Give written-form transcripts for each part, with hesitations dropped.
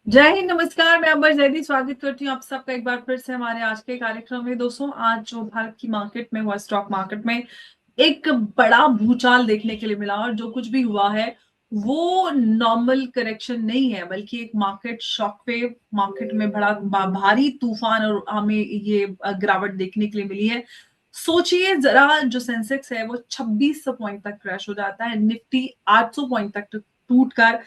जय हिंद, नमस्कार। मैं अंबर जैदी स्वागत करती हूँ आप सबका एक बार फिर से हमारे आज के कार्यक्रम में। दोस्तों, आज जो भारत की मार्केट में हुआ, स्टॉक मार्केट में एक बड़ा भूचाल देखने के लिए मिला और जो कुछ भी हुआ है वो नॉर्मल करेक्शन नहीं है, बल्कि एक मार्केट शॉक वेव, मार्केट में बड़ा भारी तूफान और हमें ये गिरावट देखने के लिए मिली है। सोचिए जरा, जो सेंसेक्स है वो 2600 पॉइंट तक क्रैश हो जाता है, निफ्टी 800 पॉइंट तक टूट कर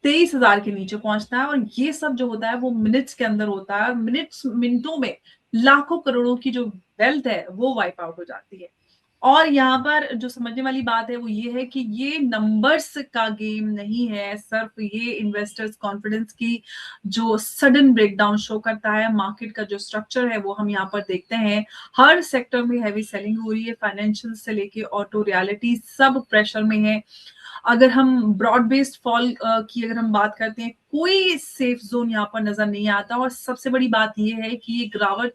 23,000 के नीचे पहुंचता है। और ये सब जो होता है वो मिनट्स के अंदर होता है, और मिनटों में लाखों करोड़ों की जो वेल्थ है वो वाइप आउट हो जाती है। और यहाँ पर जो समझने वाली बात है वो ये है कि ये नंबर्स का गेम नहीं है, सिर्फ ये इन्वेस्टर्स कॉन्फिडेंस की जो सडन ब्रेकडाउन शो करता है। मार्केट का जो स्ट्रक्चर है वो हम यहाँ पर देखते हैं। हर सेक्टर में हैवी सेलिंग हो रही है, फाइनेंशियल से लेके ऑटो, रियलिटी, सब प्रेशर में है। अगर हम ब्रॉड बेस्ड फॉल की अगर हम बात करते हैं, कोई सेफ जोन यहाँ पर नजर नहीं आता। और सबसे बड़ी बात यह है कि ये गिरावट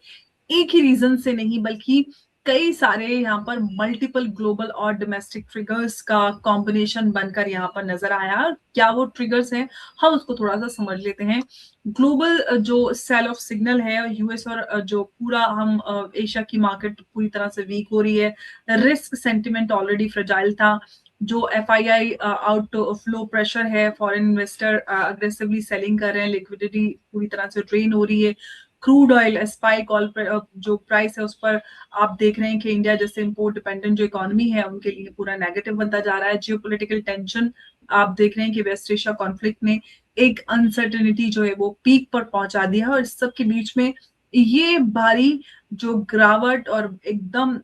एक ही रीजन से नहीं, बल्कि कई सारे यहाँ पर मल्टीपल ग्लोबल और डोमेस्टिक ट्रिगर्स का कॉम्बिनेशन बनकर यहाँ पर नजर आया। क्या वो ट्रिगर्स हैं, हम उसको थोड़ा सा समझ लेते हैं। ग्लोबल जो सेल ऑफ सिग्नल है, यूएस और जो पूरा हम एशिया की मार्केट पूरी तरह से वीक हो रही है। रिस्क सेंटिमेंट ऑलरेडी फ्रेजाइल था। जो एफआईआई आउट फ्लो प्रेशर है, फॉरेन इन्वेस्टर अग्रेसिवली सेलिंग कर रहे हैं, लिक्विडिटी पूरी तरह से ड्रेन हो रही है। क्रूड ऑयल स्पाइक ऑयल जो प्राइस है उस पर आप देख रहे हैं कि इंडिया जैसे इंपोर्ट डिपेंडेंट जो इकोनॉमी है उनके लिए पूरा नेगेटिव बनता जा रहा है। जियोपॉलिटिकल टेंशन आप देख रहे हैं कि वेस्ट एशिया कॉन्फ्लिक्ट ने एक अनसर्टेनिटी जो है वो पीक पर पहुंचा दिया है। और इस सब के बीच में ये भारी जो गिरावट और एकदम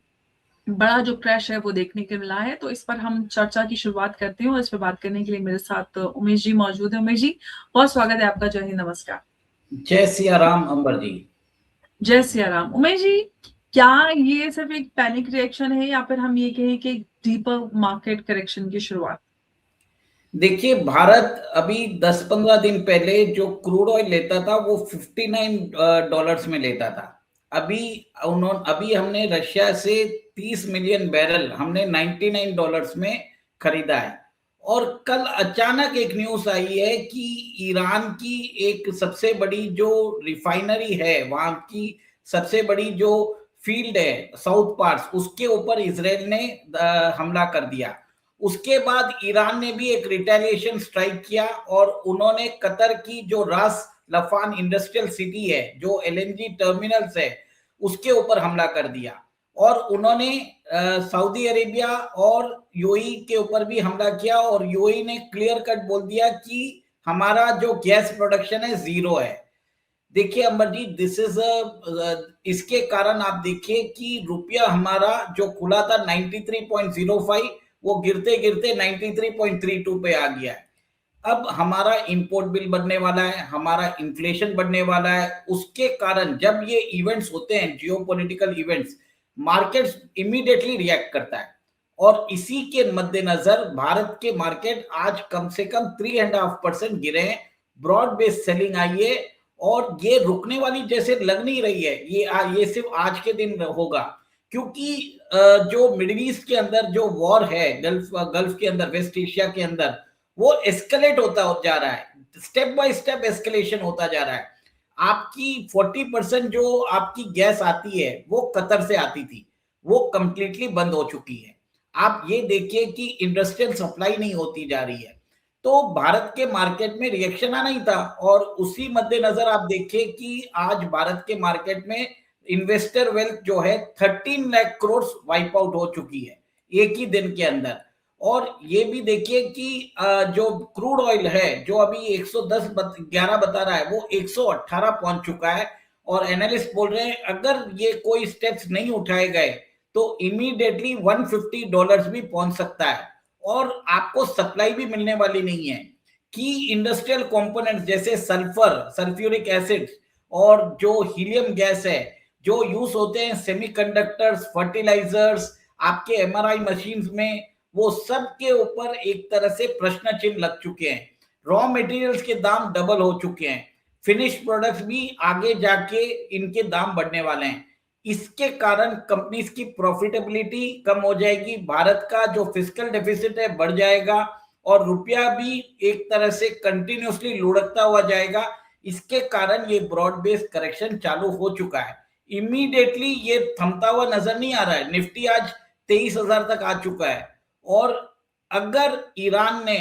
बड़ा जो क्रैश है वो देखने को मिला है। तो इस पर हम चर्चा की शुरुआत करते हैं और इस पर बात करने के लिए मेरे साथ उमेश जी मौजूद है। उमेश जी, बहुत स्वागत है आपका। जय हिंद, नमस्कार। जय सिया राम अंबर जी। जय सिया राम। उमेश जी, क्या ये सिर्फ एक पैनिक रिएक्शन है या फिर हम ये कहें कि डीपर मार्केट करेक्शन की शुरुआत? देखिए, भारत अभी 10-15 दिन पहले जो क्रूड ऑयल लेता था वो $59 में लेता था। अभी हमने रशिया से 30 मिलियन बैरल हमने $99 में खरीदा है। और कल अचानक एक न्यूज आई है कि ईरान की एक सबसे बड़ी जो रिफाइनरी है, वहां की सबसे बड़ी जो फील्ड है साउथ पार्ट्स, उसके ऊपर इसराइल ने हमला कर दिया। उसके बाद ईरान ने भी एक रिटेलिएशन स्ट्राइक किया और उन्होंने कतर की जो रास लफान इंडस्ट्रियल सिटी है, जो एलएनजी टर्मिनल्स है, उसके ऊपर हमला कर दिया। और उन्होंने सऊदी अरेबिया और यूएई के ऊपर भी हमला किया और यूएई ने क्लियर कट बोल दिया कि हमारा जो गैस प्रोडक्शन है जीरो है। देखिए अंबर जी, दिस इज इसके कारण आप देखिए कि रुपया हमारा जो खुला था 93.05, वो गिरते गिरते 93.32 पे आ गया है। अब हमारा इंपोर्ट बिल बढ़ने वाला है, हमारा इन्फ्लेशन बढ़ने वाला है। उसके कारण जब ये इवेंट्स होते हैं, geopolitical events, markets immediately react करता है। और इसी के मद्देनजर भारत के मार्केट आज कम से कम 3.5% गिरे हैं। ब्रॉड बेस्ड सेलिंग आई है और ये रुकने वाली जैसे लग नहीं रही है। ये सिर्फ आज के दिन होगा, क्योंकि जो मिडिल ईस्ट के अंदर जो वॉर है, गल्फ के अंदर, वेस्ट एशिया के अंदर, वो एस्केलेट होता जा रहा है। स्टेप बाय स्टेप एस्केलेशन होता जा रहा है। आपकी 40% जो आपकी गैस आती है वो कतर से आती थी, वो कंप्लीटली बंद हो चुकी है। आप ये देखिए कि इंडस्ट्रियल सप्लाई नहीं होती जा रही है। तो भारत के मार्केट में रिएक्शन आना ही था। और उसी मद्देनजर आप देखिए कि आज भारत के मार्केट में इन्वेस्टर वेल्थ जो है 13 लाख करोड़ वाइप आउट हो चुकी है एक ही दिन के अंदर। और ये भी देखिए कि जो क्रूड ऑयल है जो अभी 111 बता रहा है, वो 118 पहुंच चुका है। और एनालिस्ट बोल रहे हैं अगर ये कोई स्टेप्स नहीं उठाए गए तो इमीडिएटली $150 भी पहुंच सकता है। और आपको सप्लाई भी मिलने वाली नहीं है। की इंडस्ट्रियल कंपोनेंट्स जैसे सल्फ्यूरिक एसिड और जो हीलियम गैस है, जो यूज होते हैं सेमीकंडक्टर्स, फर्टिलाइजर्स, आपके एमआरआई मशीन्स में, वो सब के ऊपर एक तरह से प्रश्न चिन्ह लग चुके हैं। रॉ मटेरियल्स के दाम डबल हो चुके हैं। फिनिश प्रोडक्ट्स भी आगे जाके इनके दाम बढ़ने वाले हैं। इसके कारण कंपनीज की प्रॉफिटेबिलिटी कम हो जाएगी, भारत का जो फिस्कल डेफिसिट है बढ़ जाएगा और रुपया भी एक तरह से कंटिन्यूसली लुढ़कता हुआ जाएगा। इसके कारण ये ब्रॉड बेस्ड करेक्शन चालू हो चुका है। इमीडिएटली ये थमता हुआ नजर नहीं आ रहा है। निफ्टी आज 23,000 तक आ चुका है। और अगर ईरान ने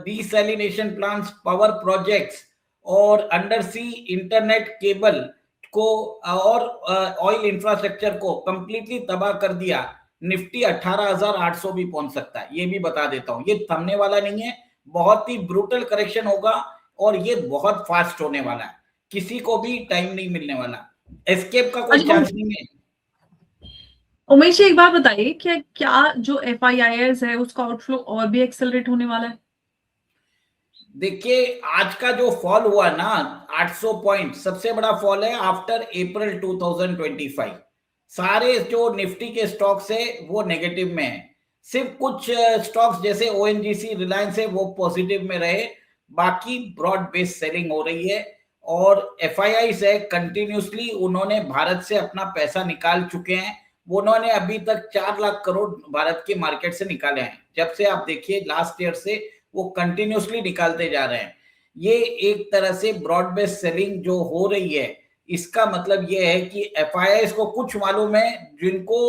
डीसैलिनेशन प्लांट्स, पावर प्रोजेक्ट्स और अंडर सी इंटरनेट केबल को और ऑयल इंफ्रास्ट्रक्चर को कंप्लीटली तबाह कर दिया, निफ्टी 18,800 भी पहुंच सकता है। ये भी बता देता हूं, ये थमने वाला नहीं है, बहुत ही ब्रूटल करेक्शन होगा और ये बहुत फास्ट होने वाला है, किसी को भी टाइम नहीं मिलने वाला, एस्केप का कोई अच्छा, चांस नहीं है। उमेश जी एक बात बताइए कि क्या जो FIIs है उसका आउटफ्लो और भी एक्सेलरेट होने वाला है? देखिए आज का जो फॉल हुआ ना 800 पॉइंट, सबसे बड़ा फॉल है आफ्टर अप्रैल 2025। सारे जो निफ्टी के स्टॉक्स है वो नेगेटिव में है। सिर्फ कुछ स्टॉक्स जैसे ONGC, रिलायंस है वो पॉजिटिव में रहे, बाकी ब्रॉड बेस्ड सेलिंग हो रही है। और FII है कंटिन्यूसली उन्होंने भारत से अपना पैसा निकाल चुके हैं। वो उन्होंने अभी तक 4 लाख करोड़ भारत की मार्केट से निकाले हैं। जब से आप देखिए लास्ट ईयर से वो कंटिन्यूसली निकालते जा रहे हैं। ये एक तरह से ब्रॉड बेस्ड सेलिंग जो हो रही है, इसका मतलब ये है कि FIIs को कुछ मालूम है, जिनको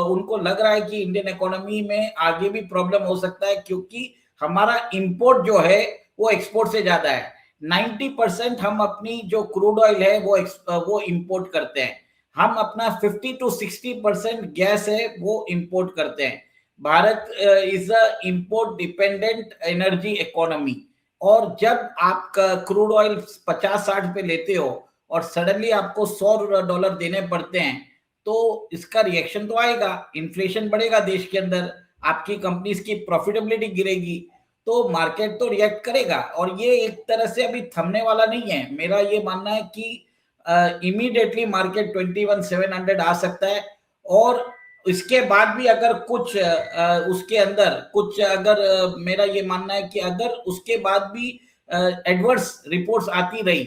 उनको लग रहा है कि इंडियन इकोनॉमी में आगे भी प्रॉब्लम हो सकता है, क्योंकि हमारा इंपोर्ट जो है वो एक्सपोर्ट से ज्यादा है। 90% हम अपनी जो क्रूड ऑयल है वो इंपोर्ट करते हैं। हम अपना 50 to 60% गैस है वो इंपोर्ट करते हैं। Bharat is a import dependent energy economy. और जब आप क्रूड ऑयल 50-60 पे लेते हो और सडनली आपको $100 देने पड़ते हैं, तो इसका रिएक्शन तो आएगा, इन्फ्लेशन बढ़ेगा देश के अंदर, आपकी कंपनीज की प्रॉफिटेबिलिटी गिरेगी, तो मार्केट तो रिएक्ट करेगा। और ये एक तरह से अभी थमने वाला नहीं है। मेरा ये मानना है कि इमीडिएटली मार्केट 21,700 आ सकता है। और इसके बाद भी अगर कुछ उसके अंदर कुछ अगर मेरा ये मानना है कि अगर उसके बाद भी एडवर्स रिपोर्ट्स आती रही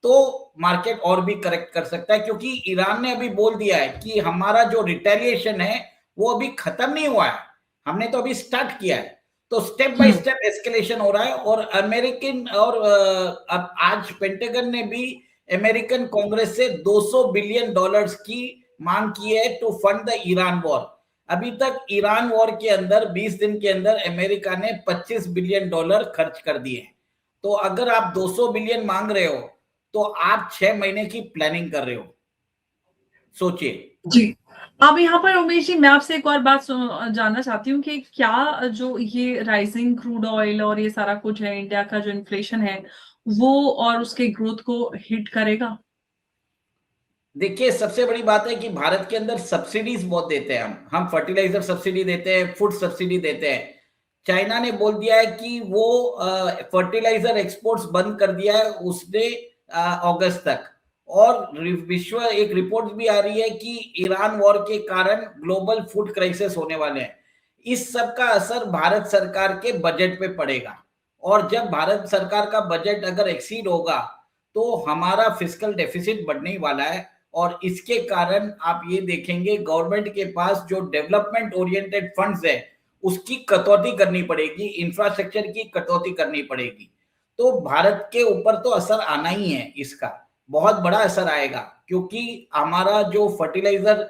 तो मार्केट और भी करेक्ट कर सकता है, क्योंकि ईरान ने अभी बोल दिया है कि हमारा जो रिटेलिएशन है वो अभी खत्म नहीं हुआ है, हमने तो अभी स्टार्ट किया है। तो स्टेप बाय स्टेप एस्केलेशन हो रहा है। और अमेरिकन और अब आज पेंटागन ने भी अमेरिकन कांग्रेस से $200 बिलियन की मांग की है to fund the Iran war. अभी तक ईरान वॉर के अंदर 20 दिन के अंदर अमेरिका ने $25 बिलियन खर्च कर दिए। तो अगर आप 200 बिलियन मांग रहे हो तो आप 6 महीने की प्लानिंग कर रहे हो, सोचिए। जी। अब यहाँ पर उमेश जी मैं आपसे एक और बात जानना चाहती हूँ कि क्या जो ये राइजिंग क्रूड ऑयल और ये सारा कुछ है, इंडिया का जो इन्फ्लेशन है वो और उसके ग्रोथ को हिट करेगा? देखिए सबसे बड़ी बात है कि भारत के अंदर सब्सिडीज बहुत देते हैं। हम फर्टिलाइजर सब्सिडी देते हैं, फूड सब्सिडी देते हैं। चाइना ने बोल दिया है कि वो फर्टिलाइजर एक्सपोर्ट्स बंद कर दिया है उसने अगस्त तक। और विश्व एक रिपोर्ट भी आ रही है कि ईरान वॉर के कारण ग्लोबल फूड क्राइसिस होने वाले हैं। इस सब का असर भारत सरकार के बजट पे पड़ेगा। और जब भारत सरकार का बजट अगर एक्सीड होगा तो हमारा फिस्कल डेफिसिट बढ़ने वाला है। और इसके कारण आप ये देखेंगे गवर्नमेंट के पास जो डेवलपमेंट ओरिएंटेड फंड्स है उसकी कटौती करनी पड़ेगी, इंफ्रास्ट्रक्चर की कटौती करनी पड़ेगी। तो भारत के ऊपर तो असर आना ही है, इसका बहुत बड़ा असर आएगा। क्योंकि हमारा जो फर्टिलाइजर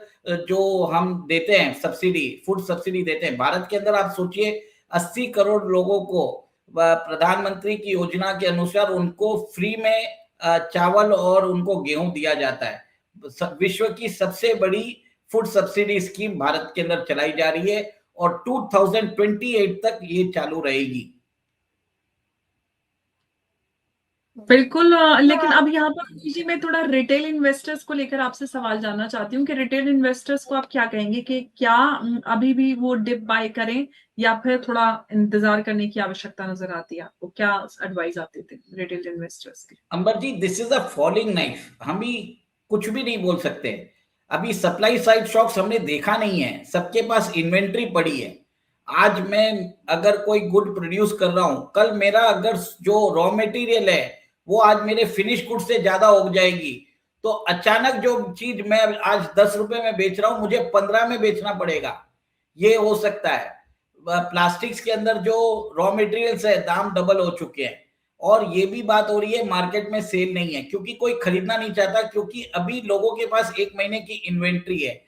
जो हम देते हैं सब्सिडी, फूड सब्सिडी देते हैं, भारत के अंदर आप सोचिए 80 करोड़ लोगों को प्रधानमंत्री की योजना के अनुसार उनको फ्री में चावल और उनको गेहूं दिया जाता है। विश्व की सबसे बड़ी फूड सब्सिडी स्कीम भारत के अंदर चलाई जा रही है और 2028 तक ये चालू रहेगी। बिल्कुल। लेकिन अब यहाँ पर जी मैं थोड़ा रिटेल इन्वेस्टर्स को लेकर आपसे सवाल जानना चाहती हूँ कि रिटेल इन्वेस्टर्स को आप क्या कहेंगे कि क्या अभी भी वो डिप बाय करें या फिर थोड़ा इंतजार करने की आवश्यकता नजर आती है आपको? क्या एडवाइस आते थे रिटेल इन्वेस्टर्स के? Ambar ji, this is a falling knife, हम भी कुछ भी नहीं बोल सकते। अभी सप्लाई साइड शॉक्स हमने देखा नहीं है, सबके पास इन्वेंट्री पड़ी है। आज मैं अगर कोई गुड प्रोड्यूस कर रहा हूं, कल मेरा अगर जो रॉ मटेरियल है वो आज मेरे फिनिश गुड से ज्यादा उग जाएगी, तो अचानक जो चीज मैं आज 10 रुपए में बेच रहा हूं मुझे 15 में बेचना पड़ेगा, ये हो सकता है। प्लास्टिक्स के अंदर जो रॉ मटेरियल्स है दाम डबल हो चुके हैं। और ये भी बात हो रही है मार्केट में सेल नहीं है क्योंकि कोई खरीदना नहीं चाहता, क्योंकि अभी लोगों के पास 1 महीने की इन्वेंट्री है।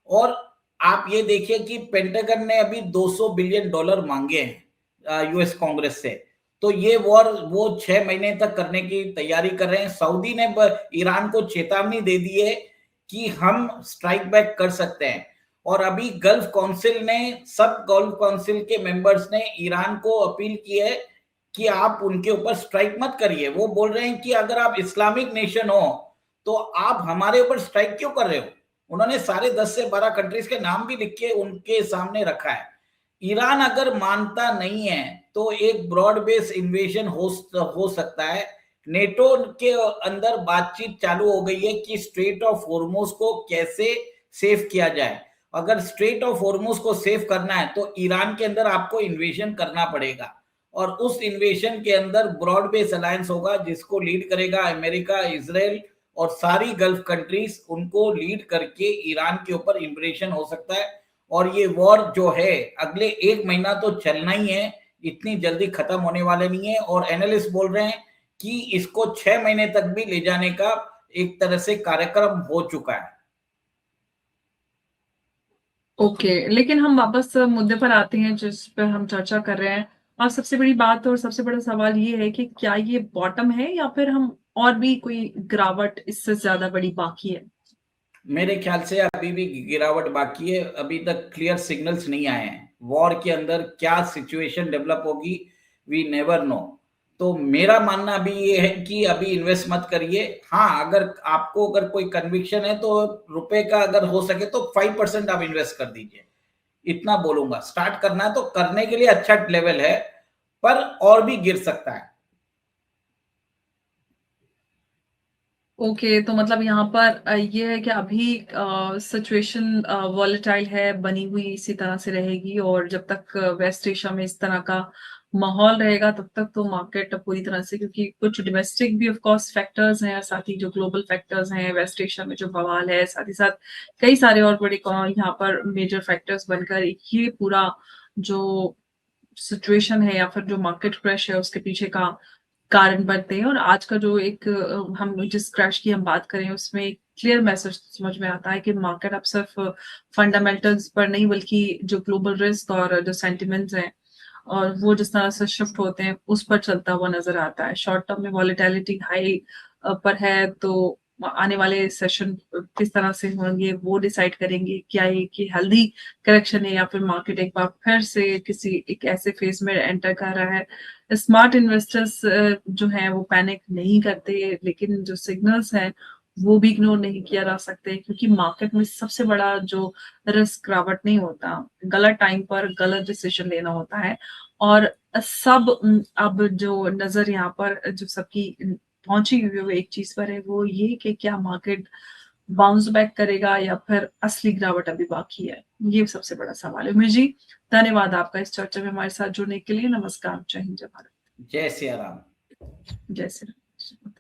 और आप ये देखिए कि पेंटागन ने अभी $200 बिलियन मांगे हैं यूएस कांग्रेस से। तो ये वॉर वो 6 महीने तक करने की तैयारी कर रहे हैं। सऊदी ने ईरान को चेतावनी दे दी है कि हम स्ट्राइक बैक कर सकते हैं। और अभी गल्फ काउंसिल ने, सब गल्फ काउंसिल के मेंबर्स ने ईरान को अपील की है कि आप उनके ऊपर स्ट्राइक मत करिए। वो बोल रहे हैं कि अगर आप इस्लामिक नेशन हो तो आप हमारे ऊपर स्ट्राइक क्यों कर रहे हो। उन्होंने सारे 10 से 12 कंट्रीज के नाम भी लिख के उनके सामने रखा है। ईरान अगर मानता नहीं है तो एक ब्रॉड बेस इन्वेजन हो सकता है। नेटो के अंदर बातचीत चालू हो गई है कि स्ट्रेट ऑफ हॉर्मुज को कैसे सेव किया जाए। अगर स्ट्रेट ऑफ हॉर्मुज को सेव करना है तो ईरान के अंदर आपको इन्वेजन करना पड़ेगा, और उस इन्वेजन के अंदर ब्रॉड बेस अलायंस होगा जिसको लीड करेगा अमेरिका, इजराइल और सारी गल्फ कंट्रीज। उनको लीड करके ईरान के ऊपर इम्प्रेशन हो सकता है। और ये वॉर जो है अगले 1 महीना तो चलना ही है, इतनी जल्दी खत्म होने वाले नहीं है। और एनालिस्ट बोल रहे हैं कि इसको 6 महीने तक भी ले जाने का एक तरह से कार्यक्रम हो चुका है। ओके, लेकिन हम वापस मुद्दे पर आते हैं जिस पर हम चर्चा कर रहे हैं। और सबसे बड़ी बात और सबसे बड़ा सवाल ये है कि क्या ये बॉटम है या फिर हम और भी कोई गिरावट इससे ज्यादा बड़ी बाकी है। मेरे ख्याल से अभी भी गिरावट बाकी है। अभी तक क्लियर सिग्नल्स नहीं आए हैं। वॉर के अंदर क्या सिचुएशन डेवलप होगी, वी नेवर नो। तो मेरा मानना अभी ये है कि अभी इन्वेस्ट मत करिए। हाँ, अगर आपको अगर कोई कन्विक्शन है तो रुपए का अगर हो सके तो 5% आप इन्वेस्ट कर दीजिए, इतना बोलूंगा। स्टार्ट करना है तो करने के लिए अच्छा लेवल है, पर और भी गिर सकता है। ओके, तो मतलब यहाँ पर ये है कि अभी सिचुएशन वॉलेटाइल है, बनी हुई इसी तरह से रहेगी। और जब तक वेस्ट एशिया में इस तरह का माहौल रहेगा तब तक तो मार्केट पूरी तरह से, क्योंकि कुछ डोमेस्टिक भी ऑफ कोर्स फैक्टर्स हैं, साथ ही जो ग्लोबल फैक्टर्स हैं, वेस्ट एशिया में जो बवाल है, साथ ही साथ कई सारे और बड़े यहाँ पर मेजर फैक्टर्स बनकर ये पूरा जो सिचुएशन है या फिर जो मार्केट क्रैश है उसके पीछे का कारण बनते हैं। और आज का जो एक हम जिस क्रैश की हम बात करें उसमें एक क्लियर मैसेज समझ में आता है कि मार्केट अब सिर्फ फंडामेंटल्स पर नहीं बल्कि जो ग्लोबल रिस्क और जो सेंटिमेंट्स हैं और वो जिस तरह से शिफ्ट होते हैं उस पर चलता हुआ नजर आता है। शॉर्ट टर्म में वॉलेटिलिटी हाई पर है तो आने वाले सेशन किस तरह से होंगे वो डिसाइड करेंगे क्या ये कि हेल्दी करेक्शन है या फिर मार्केट एक बार फिर से किसी एक ऐसे फेज में एंटर कर रहा है। स्मार्ट इन्वेस्टर्स जो हैं वो पैनिक नहीं करते, लेकिन जो सिग्नल्स हैं वो भी इग्नोर नहीं किया जा सकते, क्योंकि मार्केट में सबसे बड़ा जो रिस्क गिरावट नहीं होता, गलत टाइम पर गलत डिसीजन लेना होता है। और सब अब जो नजर यहाँ पर जो सबकी पहुंची हुई है वो एक चीज पर है, वो ये कि क्या मार्केट बाउंस बैक करेगा या फिर असली गिरावट अभी बाकी है। ये सबसे बड़ा सवाल है। उमेश जी, धन्यवाद आपका इस चर्चा में हमारे साथ जुड़ने के लिए। नमस्कार, जय हिंद, जय भारत। जय सिया राम। जय श्री राम।